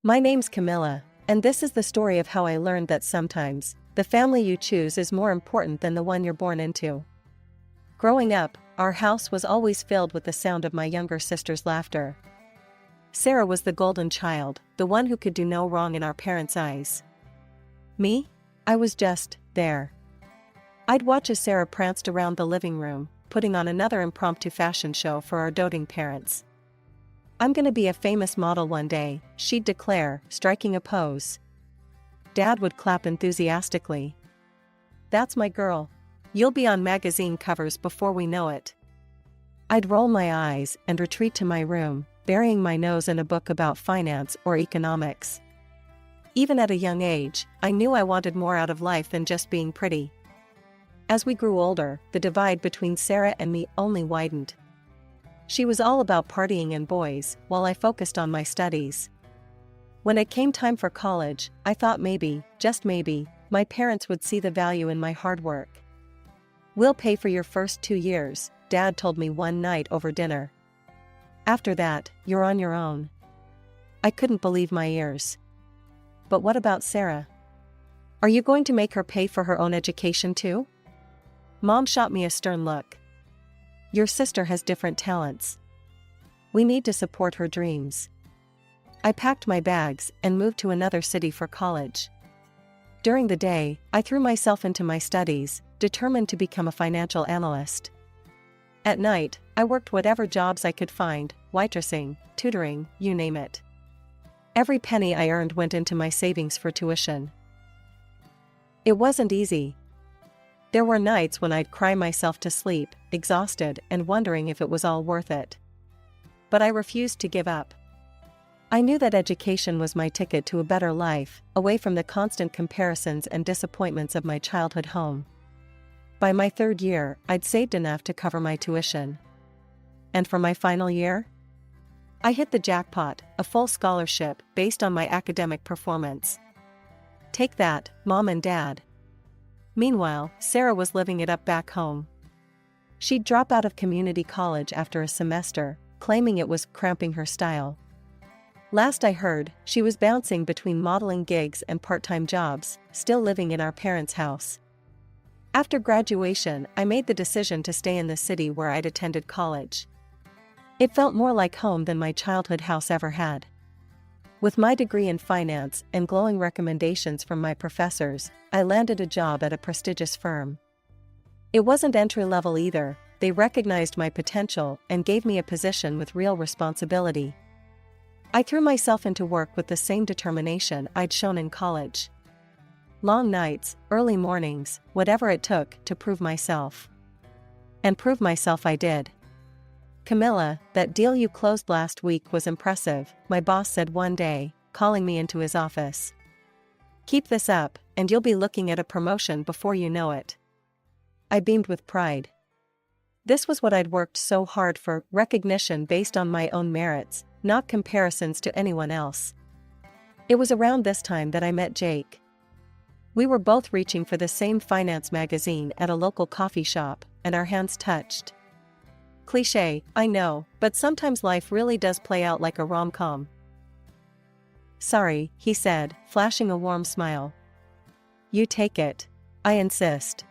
My name's Camilla, and this is the story of how I learned that sometimes, the family you choose is more important than the one you're born into. Growing up, our house was always filled with the sound of my younger sister's laughter. Sarah was the golden child, the one who could do no wrong in our parents' eyes. Me? I was just there. I'd watch as Sarah pranced around the living room, putting on another impromptu fashion show for our doting parents. "I'm gonna be a famous model one day," she'd declare, striking a pose. Dad would clap enthusiastically. "That's my girl. You'll be on magazine covers before we know it." I'd roll my eyes and retreat to my room, burying my nose in a book about finance or economics. Even at a young age, I knew I wanted more out of life than just being pretty. As we grew older, the divide between Sarah and me only widened. She was all about partying and boys, while I focused on my studies. When it came time for college, I thought maybe, just maybe, my parents would see the value in my hard work. "We'll pay for your first 2 years, Dad told me one night over dinner. "After that, you're on your own." I couldn't believe my ears. "But what about Sarah? Are you going to make her pay for her own education too?" Mom shot me a stern look. "Your sister has different talents. We need to support her dreams." I packed my bags and moved to another city for college. During the day, I threw myself into my studies, determined to become a financial analyst. At night, I worked whatever jobs I could find, waitressing, tutoring, you name it. Every penny I earned went into my savings for tuition. It wasn't easy. There were nights when I'd cry myself to sleep, exhausted and wondering if it was all worth it. But I refused to give up. I knew that education was my ticket to a better life, away from the constant comparisons and disappointments of my childhood home. By my 3rd year, I'd saved enough to cover my tuition. And for my final year? I hit the jackpot, a full scholarship based on my academic performance. Take that, Mom and Dad. Meanwhile, Sarah was living it up back home. She'd drop out of community college after a semester, claiming it was cramping her style. Last I heard, she was bouncing between modeling gigs and part-time jobs, still living in our parents' house. After graduation, I made the decision to stay in the city where I'd attended college. It felt more like home than my childhood house ever had. With my degree in finance and glowing recommendations from my professors, I landed a job at a prestigious firm. It wasn't entry-level either. They recognized my potential and gave me a position with real responsibility. I threw myself into work with the same determination I'd shown in college. Long nights, early mornings, whatever it took to prove myself. And prove myself I did. "Camilla, that deal you closed last week was impressive," my boss said one day, calling me into his office. "Keep this up, and you'll be looking at a promotion before you know it." I beamed with pride. This was what I'd worked so hard for, recognition based on my own merits, not comparisons to anyone else. It was around this time that I met Jake. We were both reaching for the same finance magazine at a local coffee shop, and our hands touched. Cliché, I know, but sometimes life really does play out like a rom-com. "Sorry," he said, flashing a warm smile. "You take it. I insist."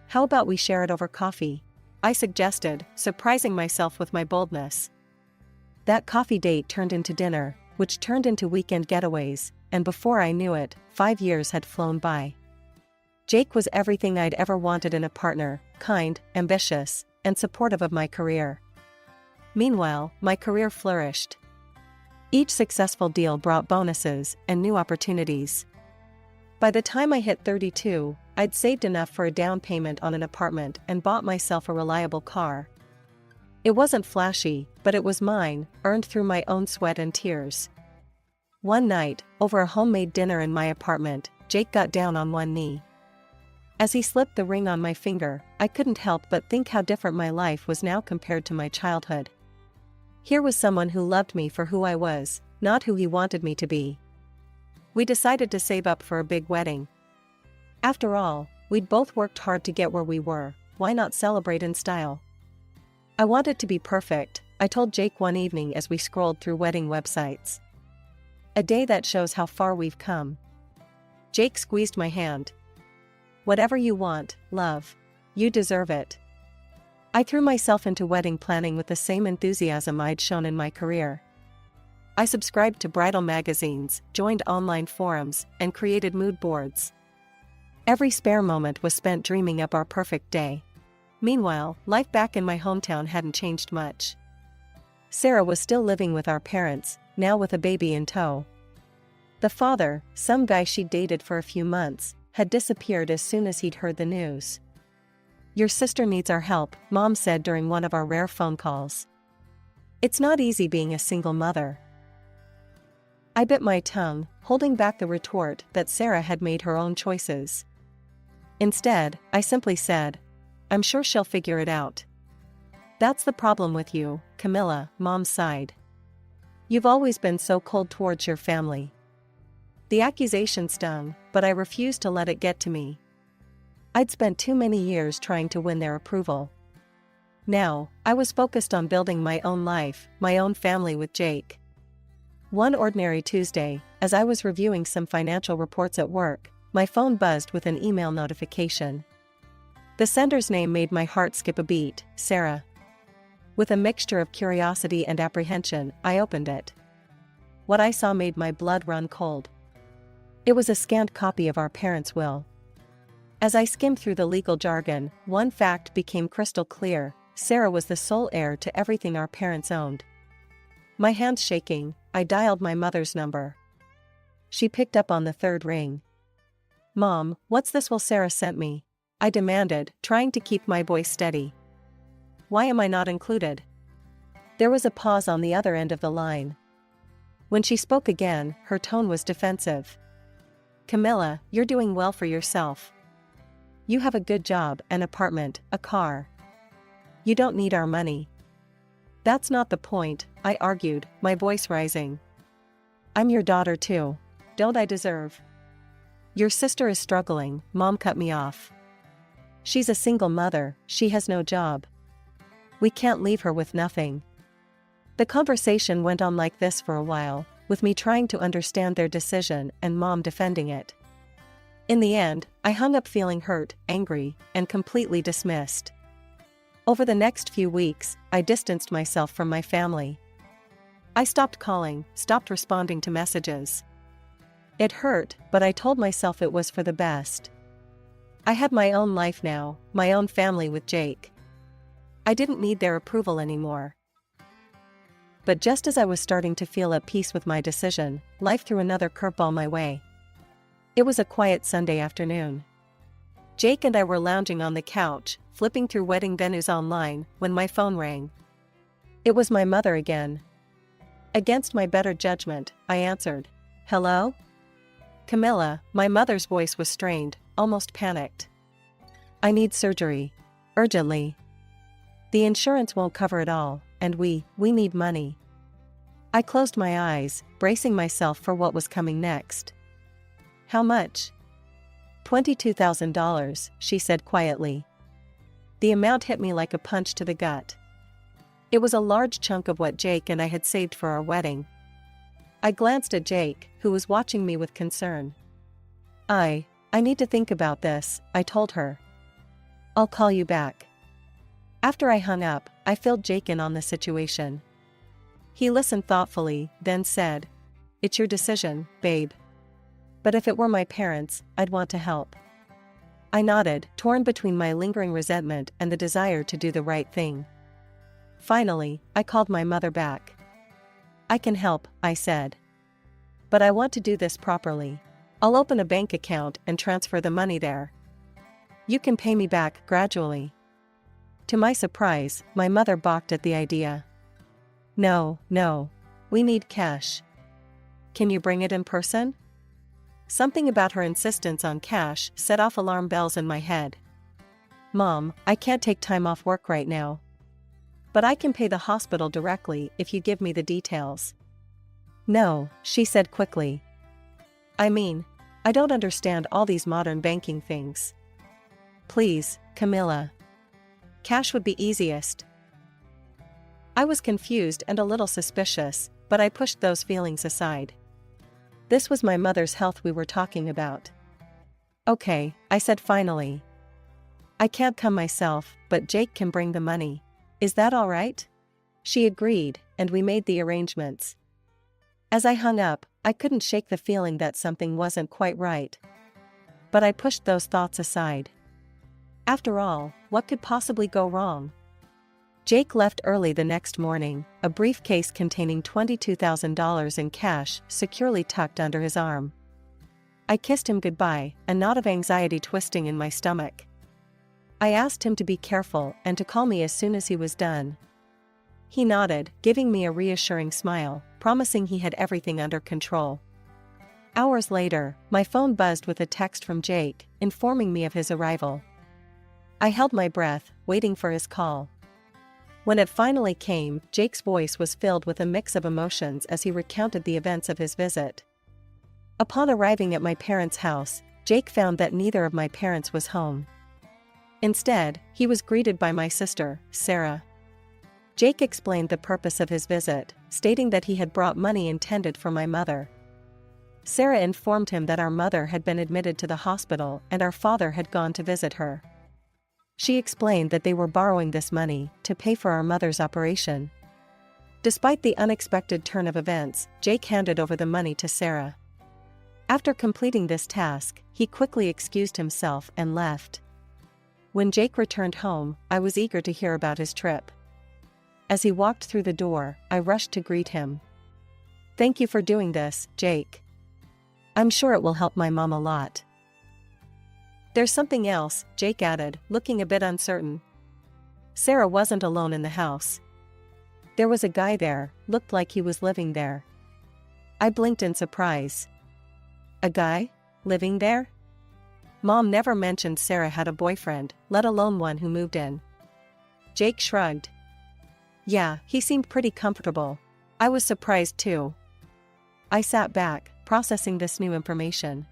"How about we share it over coffee?" I suggested, surprising myself with my boldness. That coffee date turned into dinner, which turned into weekend getaways, and before I knew it, 5 years had flown by. Jake was everything I'd ever wanted in a partner, kind, ambitious, and supportive of my career. Meanwhile, my career flourished. Each successful deal brought bonuses and new opportunities. By the time I hit 32, I'd saved enough for a down payment on an apartment and bought myself a reliable car. It wasn't flashy, but it was mine, earned through my own sweat and tears. One night, over a homemade dinner in my apartment, Jake got down on one knee. As he slipped the ring on my finger, I couldn't help but think how different my life was now compared to my childhood. Here was someone who loved me for who I was, not who he wanted me to be. We decided to save up for a big wedding. After all, we'd both worked hard to get where we were, why not celebrate in style? I wanted to be perfect, I told Jake one evening as we scrolled through wedding websites. A day that shows how far we've come. Jake squeezed my hand. Whatever you want, love. You deserve it. I threw myself into wedding planning with the same enthusiasm I'd shown in my career. I subscribed to bridal magazines, joined online forums, and created mood boards. Every spare moment was spent dreaming up our perfect day. Meanwhile, life back in my hometown hadn't changed much. Sarah was still living with our parents, now with a baby in tow. The father, some guy she'd dated for a few months, had disappeared as soon as he'd heard the news. "Your sister needs our help," Mom said during one of our rare phone calls. "It's not easy being a single mother." I bit my tongue, holding back the retort that Sarah had made her own choices. Instead, I simply said, "I'm sure she'll figure it out." "That's the problem with you, Camilla," Mom sighed. "You've always been so cold towards your family." The accusation stung, but I refused to let it get to me. I'd spent too many years trying to win their approval. Now, I was focused on building my own life, my own family with Jake. One ordinary Tuesday, as I was reviewing some financial reports at work, my phone buzzed with an email notification. The sender's name made my heart skip a beat, Sarah. With a mixture of curiosity and apprehension, I opened it. What I saw made my blood run cold. It was a scanned copy of our parents' will. As I skimmed through the legal jargon, one fact became crystal clear: Sarah was the sole heir to everything our parents owned. My hands shaking, I dialed my mother's number. She picked up on the third ring. "Mom, what's this will Sarah sent me?" I demanded, trying to keep my voice steady. "Why am I not included?" There was a pause on the other end of the line. When she spoke again, her tone was defensive. "Camilla, you're doing well for yourself. You have a good job, an apartment, a car. You don't need our money." "That's not the point," I argued, my voice rising. "I'm your daughter too. Don't I deserve?" "Your sister is struggling," Mom cut me off. "She's a single mother, she has no job. We can't leave her with nothing." The conversation went on like this for a while, with me trying to understand their decision and Mom defending it. In the end, I hung up feeling hurt, angry, and completely dismissed. Over the next few weeks, I distanced myself from my family. I stopped calling, stopped responding to messages. It hurt, but I told myself it was for the best. I had my own life now, my own family with Jake. I didn't need their approval anymore. But just as I was starting to feel at peace with my decision, life threw another curveball my way. It was a quiet Sunday afternoon. Jake and I were lounging on the couch, flipping through wedding venues online, when my phone rang. It was my mother again. Against my better judgment, I answered. "Hello?" "Camilla," my mother's voice was strained, almost panicked. "I need surgery. Urgently. The insurance won't cover it all, and we need money." I closed my eyes, bracing myself for what was coming next. "How much?" $22,000, she said quietly. The amount hit me like a punch to the gut. It was a large chunk of what Jake and I had saved for our wedding. I glanced at Jake, who was watching me with concern. I need to think about this," I told her. "I'll call you back." After I hung up, I filled Jake in on the situation. He listened thoughtfully, then said, "It's your decision, babe. But if it were my parents, I'd want to help." I nodded, torn between my lingering resentment and the desire to do the right thing. Finally, I called my mother back. "I can help," I said. "But I want to do this properly. I'll open a bank account and transfer the money there. You can pay me back gradually." To my surprise, my mother balked at the idea. No, we need cash." "Can you bring it in person?" Something about her insistence on cash set off alarm bells in my head. "Mom, I can't take time off work right now. But I can pay the hospital directly if you give me the details." "No," she said quickly. I don't understand all these modern banking things." "Please, Camilla. Cash would be easiest." I was confused and a little suspicious, but I pushed those feelings aside. This was my mother's health we were talking about. Okay, I said finally. I can't come myself, but Jake can bring the money. Is that all right? She agreed, and we made the arrangements. As I hung up, I couldn't shake the feeling that something wasn't quite right. But I pushed those thoughts aside. After all, what could possibly go wrong? Jake left early the next morning, a briefcase containing $22,000 in cash securely tucked under his arm. I kissed him goodbye, a knot of anxiety twisting in my stomach. I asked him to be careful and to call me as soon as he was done. He nodded, giving me a reassuring smile, promising he had everything under control. Hours later, my phone buzzed with a text from Jake, informing me of his arrival. I held my breath, waiting for his call. When it finally came, Jake's voice was filled with a mix of emotions as he recounted the events of his visit. Upon arriving at my parents' house, Jake found that neither of my parents was home. Instead, he was greeted by my sister, Sarah. Jake explained the purpose of his visit, stating that he had brought money intended for my mother. Sarah informed him that our mother had been admitted to the hospital and our father had gone to visit her. She explained that they were borrowing this money to pay for our mother's operation. Despite the unexpected turn of events, Jake handed over the money to Sarah. After completing this task, he quickly excused himself and left. When Jake returned home, I was eager to hear about his trip. As he walked through the door, I rushed to greet him. "Thank you for doing this, Jake. I'm sure it will help my mom a lot." "There's something else," Jake added, looking a bit uncertain. Sarah wasn't alone in the house. There was a guy there, looked like he was living there. I blinked in surprise. A guy? Living there? Mom never mentioned Sarah had a boyfriend, let alone one who moved in. Jake shrugged. "Yeah, he seemed pretty comfortable. I was surprised too." I sat back, processing this new information.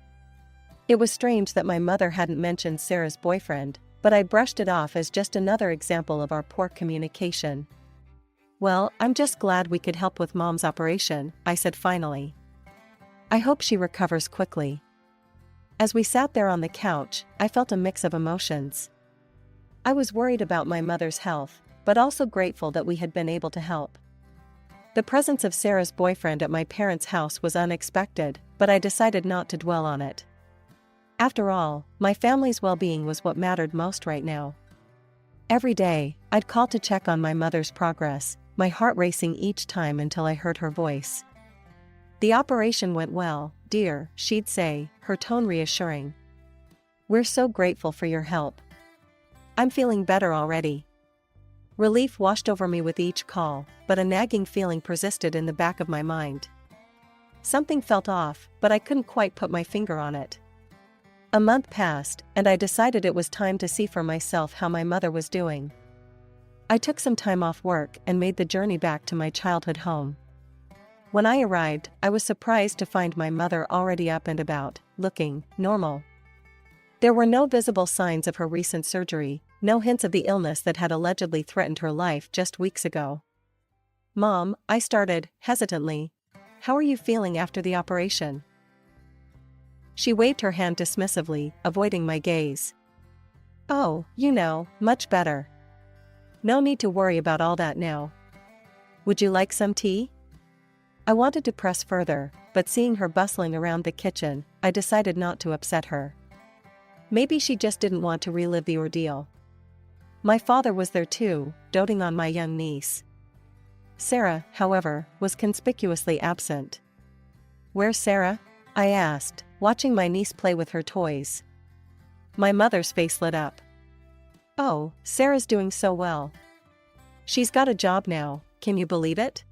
It was strange that my mother hadn't mentioned Sarah's boyfriend, but I brushed it off as just another example of our poor communication. "Well, I'm just glad we could help with Mom's operation," I said finally. "I hope she recovers quickly." As we sat there on the couch, I felt a mix of emotions. I was worried about my mother's health, but also grateful that we had been able to help. The presence of Sarah's boyfriend at my parents' house was unexpected, but I decided not to dwell on it. After all, my family's well-being was what mattered most right now. Every day, I'd call to check on my mother's progress, my heart racing each time until I heard her voice. "The operation went well, dear," she'd say, her tone reassuring. "We're so grateful for your help." I'm feeling better already. Relief washed over me with each call, but a nagging feeling persisted in the back of my mind. Something felt off, but I couldn't quite put my finger on it. A month passed, and I decided it was time to see for myself how my mother was doing. I took some time off work and made the journey back to my childhood home. When I arrived, I was surprised to find my mother already up and about, looking normal. There were no visible signs of her recent surgery, no hints of the illness that had allegedly threatened her life just weeks ago. "Mom," I started, hesitantly. "How are you feeling after the operation?" She waved her hand dismissively, avoiding my gaze. "Oh, much better. No need to worry about all that now. Would you like some tea?" I wanted to press further, but seeing her bustling around the kitchen, I decided not to upset her. Maybe she just didn't want to relive the ordeal. My father was there too, doting on my young niece. Sarah, however, was conspicuously absent. "Where's Sarah?" I asked, watching my niece play with her toys. My mother's face lit up. "Oh, Sarah's doing so well. She's got a job now, can you believe it?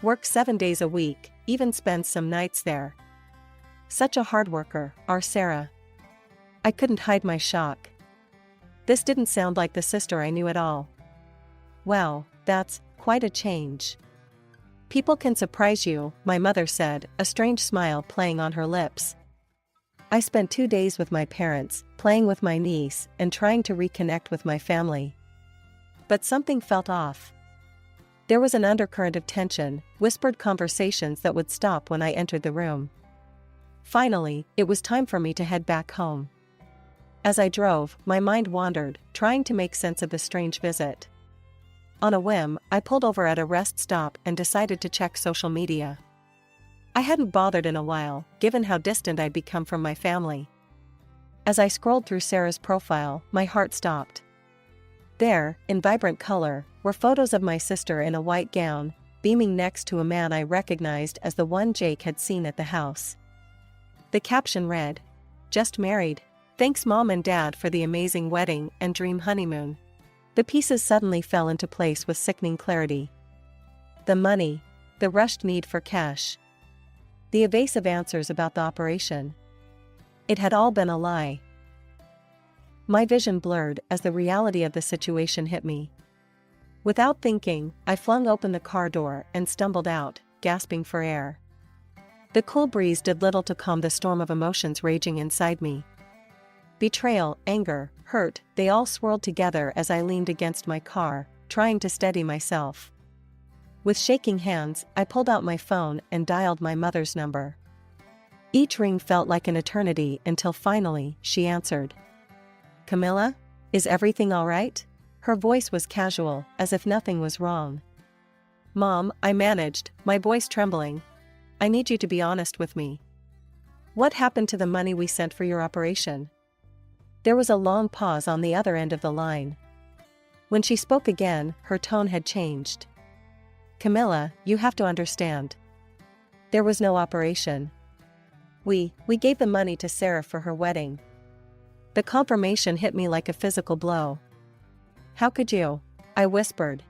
Works 7 days a week, even spends some nights there. Such a hard worker, our Sarah." I couldn't hide my shock. This didn't sound like the sister I knew at all. "Wow, that's quite a change. People can surprise you," my mother said, a strange smile playing on her lips. "I spent 2 days with my parents, playing with my niece, and trying to reconnect with my family. But something felt off. There was an undercurrent of tension, whispered conversations that would stop when I entered the room. Finally, it was time for me to head back home. As I drove, my mind wandered, trying to make sense of the strange visit. On a whim, I pulled over at a rest stop and decided to check social media. I hadn't bothered in a while, given how distant I'd become from my family. As I scrolled through Sarah's profile, my heart stopped. There, in vibrant color, were photos of my sister in a white gown, beaming next to a man I recognized as the one Jake had seen at the house. The caption read, "Just married. Thanks Mom and Dad for the amazing wedding and dream honeymoon." The pieces suddenly fell into place with sickening clarity. The money, the rushed need for cash, the evasive answers about the operation. It had all been a lie. My vision blurred as the reality of the situation hit me. Without thinking, I flung open the car door and stumbled out, gasping for air. The cool breeze did little to calm the storm of emotions raging inside me. Betrayal, anger, hurt, they all swirled together as I leaned against my car, trying to steady myself. With shaking hands, I pulled out my phone and dialed my mother's number. Each ring felt like an eternity until finally, she answered. "Camilla? Is everything all right?" Her voice was casual, as if nothing was wrong. "Mom," I managed, my voice trembling. "I need you to be honest with me. What happened to the money we sent for your operation?" There was a long pause on the other end of the line. When she spoke again, her tone had changed. "Camilla, you have to understand. There was no operation. We gave the money to Sarah for her wedding." The confirmation hit me like a physical blow. "How could you?" I whispered.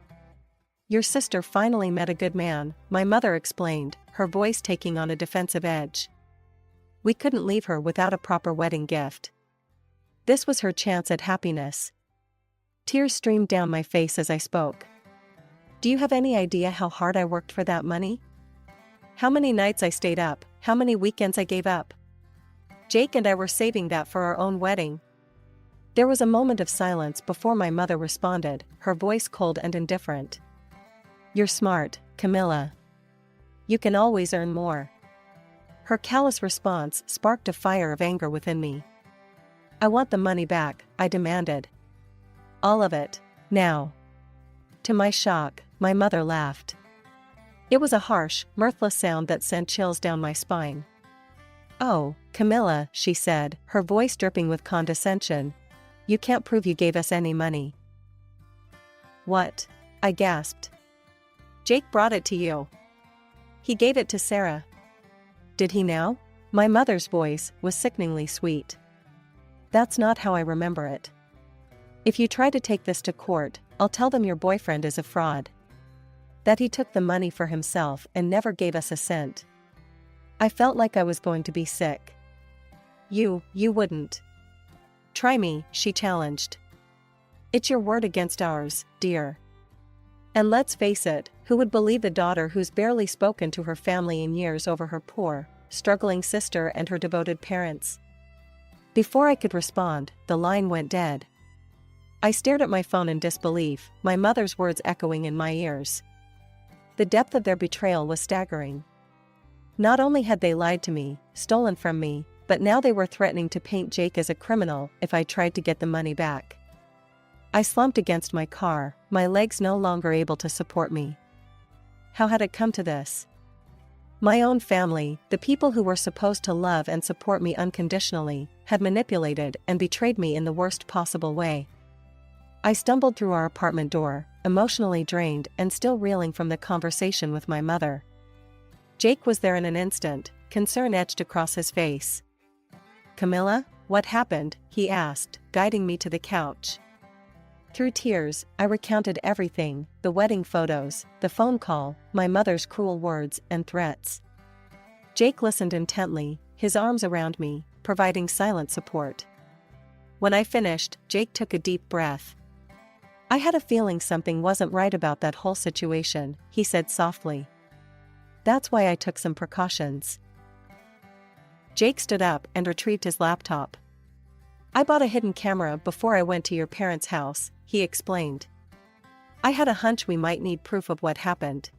"Your sister finally met a good man," my mother explained, her voice taking on a defensive edge. "We couldn't leave her without a proper wedding gift. This was her chance at happiness." Tears streamed down my face as I spoke. "Do you have any idea how hard I worked for that money? How many nights I stayed up, how many weekends I gave up? Jake and I were saving that for our own wedding." There was a moment of silence before my mother responded, her voice cold and indifferent. "You're smart, Camilla. You can always earn more." Her callous response sparked a fire of anger within me. "I want the money back," I demanded. "All of it, now." To my shock, my mother laughed. It was a harsh, mirthless sound that sent chills down my spine. "Oh, Camilla," she said, her voice dripping with condescension. "You can't prove you gave us any money." "What?" I gasped. "Jake brought it to you. He gave it to Sarah." "Did he now?" My mother's voice was sickeningly sweet. "That's not how I remember it. If you try to take this to court, I'll tell them your boyfriend is a fraud. That he took the money for himself and never gave us a cent." I felt like I was going to be sick. You wouldn't." "Try me," she challenged. "It's your word against ours, dear. And let's face it, who would believe the daughter who's barely spoken to her family in years over her poor, struggling sister and her devoted parents?" Before I could respond, the line went dead. I stared at my phone in disbelief, my mother's words echoing in my ears. The depth of their betrayal was staggering. Not only had they lied to me, stolen from me, but now they were threatening to paint Jake as a criminal if I tried to get the money back. I slumped against my car, my legs no longer able to support me. How had it come to this? My own family, the people who were supposed to love and support me unconditionally, had manipulated and betrayed me in the worst possible way. I stumbled through our apartment door, emotionally drained and still reeling from the conversation with my mother. Jake was there in an instant, concern etched across his face. "Camilla, what happened?" he asked, guiding me to the couch. Through tears, I recounted everything, the wedding photos, the phone call, my mother's cruel words and threats. Jake listened intently, his arms around me, providing silent support. When I finished, Jake took a deep breath. "I had a feeling something wasn't right about that whole situation," he said softly. "That's why I took some precautions." Jake stood up and retrieved his laptop. "I bought a hidden camera before I went to your parents' house," he explained. "I had a hunch we might need proof of what happened."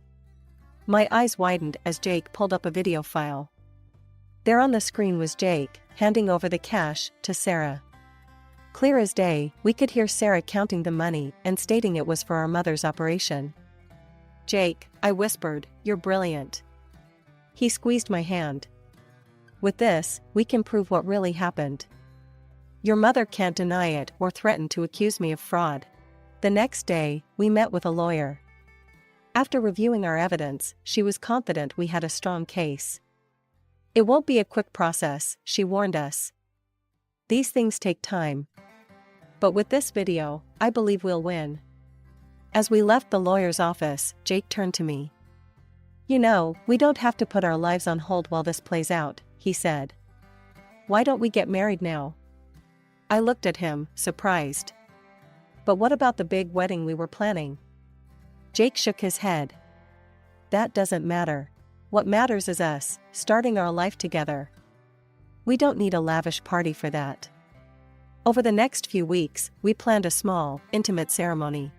My eyes widened as Jake pulled up a video file. There on the screen was Jake, handing over the cash to Sarah. Clear as day, we could hear Sarah counting the money and stating it was for our mother's operation. "Jake," I whispered, "you're brilliant." He squeezed my hand. "With this, we can prove what really happened. Your mother can't deny it or threaten to accuse me of fraud." The next day, we met with a lawyer. After reviewing our evidence, she was confident we had a strong case. "It won't be a quick process," she warned us. "These things take time. But with this video, I believe we'll win." As we left the lawyer's office, Jake turned to me. "You know, we don't have to put our lives on hold while this plays out," he said. "Why don't we get married now?" I looked at him, surprised. "But what about the big wedding we were planning?" Jake shook his head. "That doesn't matter. What matters is us, starting our life together. We don't need a lavish party for that." Over the next few weeks, we planned a small, intimate ceremony.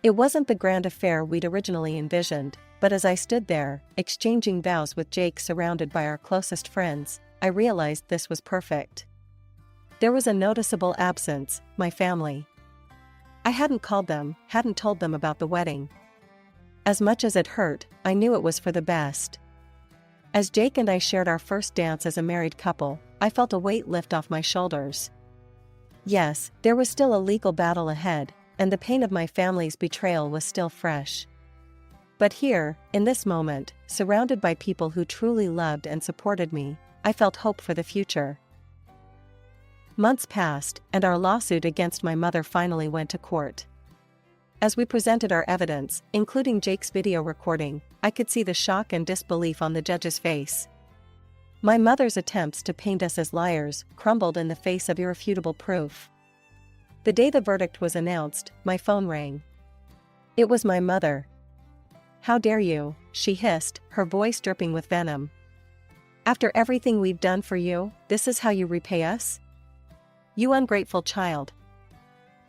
It wasn't the grand affair we'd originally envisioned, but as I stood there, exchanging vows with Jake surrounded by our closest friends, I realized this was perfect. There was a noticeable absence, my family. I hadn't called them, hadn't told them about the wedding. As much as it hurt, I knew it was for the best. As Jake and I shared our first dance as a married couple, I felt a weight lift off my shoulders. Yes, there was still a legal battle ahead, and the pain of my family's betrayal was still fresh. But here, in this moment, surrounded by people who truly loved and supported me, I felt hope for the future. Months passed, and our lawsuit against my mother finally went to court. As we presented our evidence, including Jake's video recording, I could see the shock and disbelief on the judge's face. My mother's attempts to paint us as liars crumbled in the face of irrefutable proof. The day the verdict was announced, my phone rang. It was my mother. "How dare you," she hissed, her voice dripping with venom. "After everything we've done for you, this is how you repay us? You ungrateful child."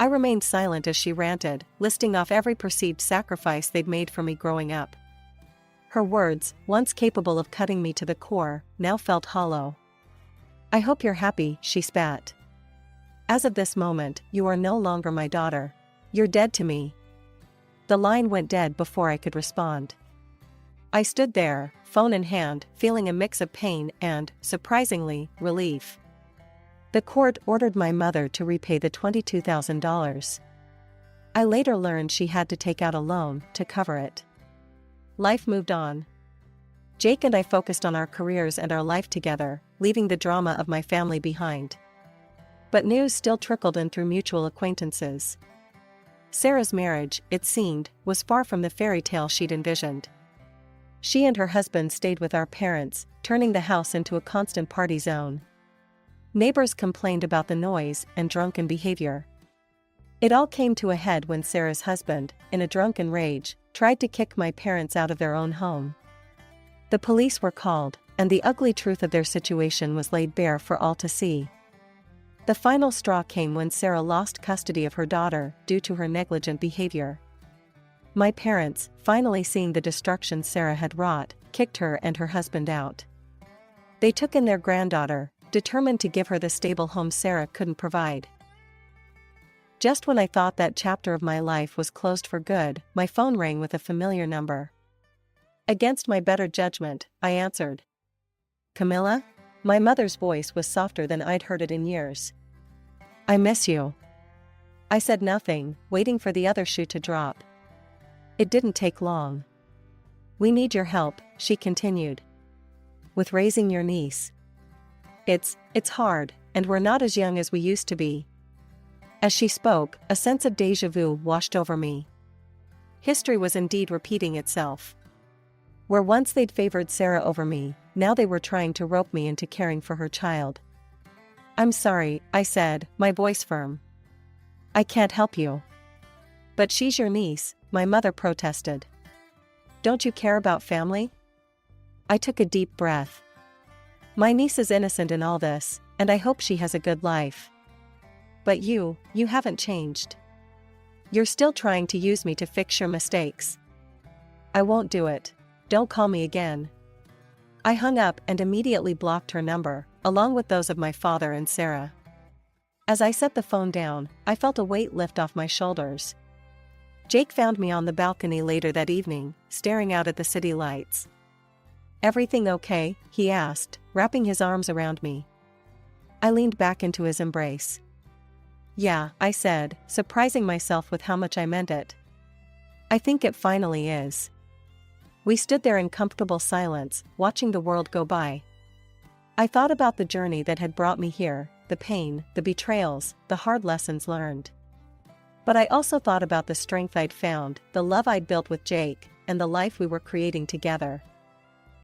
I remained silent as she ranted, listing off every perceived sacrifice they'd made for me growing up. Her words, once capable of cutting me to the core, now felt hollow. "I hope you're happy," she spat. "As of this moment, you are no longer my daughter. You're dead to me." The line went dead before I could respond. I stood there, phone in hand, feeling a mix of pain and, surprisingly, relief. The court ordered my mother to repay the $22,000. I later learned she had to take out a loan to cover it. Life moved on. Jake and I focused on our careers and our life together, leaving the drama of my family behind. But news still trickled in through mutual acquaintances. Sarah's marriage, it seemed, was far from the fairy tale she'd envisioned. She and her husband stayed with our parents, turning the house into a constant party zone. Neighbors complained about the noise and drunken behavior. It all came to a head when Sarah's husband, in a drunken rage, tried to kick my parents out of their own home. The police were called, and the ugly truth of their situation was laid bare for all to see. The final straw came when Sarah lost custody of her daughter due to her negligent behavior. My parents, finally seeing the destruction Sarah had wrought, kicked her and her husband out. They took in their granddaughter, determined to give her the stable home Sarah couldn't provide. Just when I thought that chapter of my life was closed for good, my phone rang with a familiar number. Against my better judgment, I answered. "Camilla?" My mother's voice was softer than I'd heard it in years. "I miss you." I said nothing, waiting for the other shoe to drop. It didn't take long. "We need your help," she continued. "With raising your niece. It's hard, and we're not as young as we used to be." As she spoke, a sense of déjà vu washed over me. History was indeed repeating itself. Where once they'd favored Sarah over me, now they were trying to rope me into caring for her child. "I'm sorry," I said, my voice firm. "I can't help you." "But she's your niece," my mother protested. "Don't you care about family?" I took a deep breath. "My niece is innocent in all this, and I hope she has a good life. But you haven't changed. You're still trying to use me to fix your mistakes." "I won't do it. Don't call me again." I hung up and immediately blocked her number, along with those of my father and Sarah. As I set the phone down, I felt a weight lift off my shoulders. Jake found me on the balcony later that evening, staring out at the city lights. "Everything okay?" he asked, wrapping his arms around me. I leaned back into his embrace. "Yeah," I said, surprising myself with how much I meant it. "I think it finally is." We stood there in comfortable silence, watching the world go by. I thought about the journey that had brought me here, the pain, the betrayals, the hard lessons learned. But I also thought about the strength I'd found, the love I'd built with Jake, and the life we were creating together.